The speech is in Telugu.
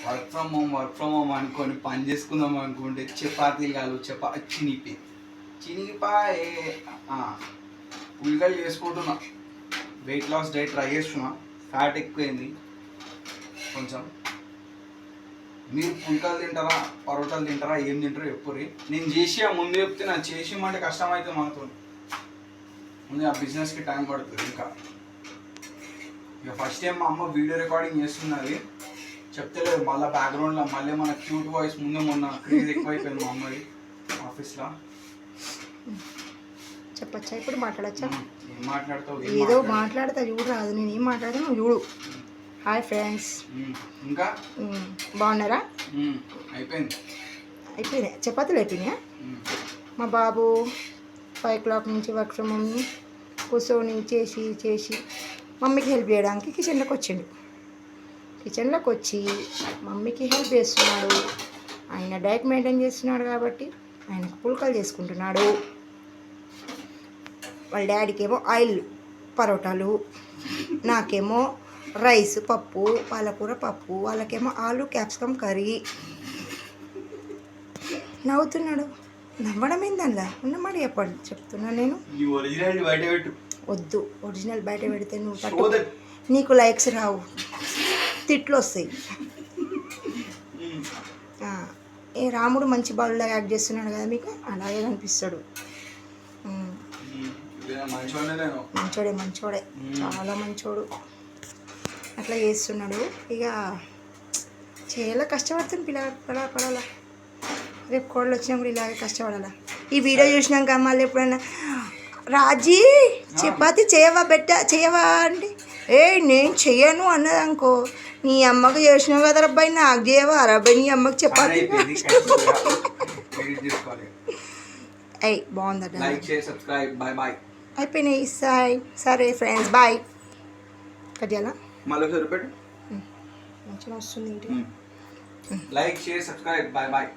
వర్క్ ఫ్రమ్ హోమ్ అనుకొని పని చేసుకుందాం అనుకుంటే చపాతీలు కాదు చినిగిపాయే ఉల్లిగడ్డలు చేసుకుంటున్నా. వెయిట్ లాస్ డైట్ ట్రై చేస్తున్నా. ఫ్యాట్ ఎక్కువైంది కొంచెం. మీరు పుల్కాలు తింటారా, పరోటాలు తింటారా, ఏం తింటారో చెప్పుర్రి. నేను చేసి ముందు చెప్తే నాకు చేసి అంటే కష్టం అవుతుంది మనతో. ముందు ఆ బిజినెస్కి టైం పడుతుంది. ఇంకా ఇక ఫస్ట్ టైం మా అమ్మ వీడియో రికార్డింగ్ చేస్తున్నది చెప్తలేదు. మళ్ళీ బ్యాక్గ్రౌండ్లో మళ్ళీ మన క్యూట్ వాయిస్ ముందే మొన్న క్రేజ్ ఎక్కువైపోయింది మా అమ్మది ఆఫీస్లో. చెప్పచ్చా ఇప్పుడు మాట్లాడచ్చా? ఏం మాట్లాడతావు? ఏదో మాట్లాడతా చూడు రాదు. నేను ఏం మాట్లాడతా నువ్వు చూడు. Hi friends. ఇంకా బాగున్నారా? అయిపోయినాయి చపాతీలు అయిపోయినాయా? మా బాబు 5 o'clock నుంచి వర్క్ ఫ్రమ్ హోమ్ కూర్చొని చేసి మమ్మీకి హెల్ప్ చేయడానికి కిచెన్లోకి వచ్చిండు. కిచెన్లోకి వచ్చి మమ్మీకి హెల్ప్ చేస్తున్నాడు. ఆయన డైట్ మెయింటైన్ చేస్తున్నాడు కాబట్టి ఆయనకు పుల్కలు చేసుకుంటున్నాడు. వాళ్ళ డాడీకి ఏమో ఆయిల్ పరోటాలు, నాకేమో రైస్ పప్పు, పాలకూర పప్పు, వాళ్ళకేమో ఆలు క్యాప్సికమ్ కర్రీ. నవ్వుతున్నాడు. నవ్వడం ఏందల్లా ఉన్నమాట చెప్పండి. చెప్తున్నా నేను. వద్దు, ఒరిజినల్ బయట పెడితే నువ్వు నీకు లైక్స్ రావు, తిట్లు వస్తాయి. ఏ రాముడు మంచి బాలులా యాక్ట్ చేస్తున్నాడు కదా, మీకు అలాగే కనిపిస్తాడు. మంచోడే చాలా మంచోడు. అట్లా చేస్తున్నాడు. ఇక చేయాల కష్టపడుతుంది పడాలా. రేపు కోడలు వచ్చినప్పుడు ఇలాగే కష్టపడాలా. ఈ వీడియో చూసినాక మళ్ళీ ఎప్పుడైనా రాజీ చపాతి చేయవా అంటే నేను చెయ్యను అన్నది అనుకో, నీ అమ్మకు చేసినావు కదా రబ్బాయి, నాకు చేయవా రబ్బాయి నీ అమ్మకి చపాతి. బాగుందట. అయిపోయినాయి. సరే ఫ్రెండ్స్ బాయ్. కట్ చేయాలా? మంచిగా వస్తుంది. Like share subscribe bye bye.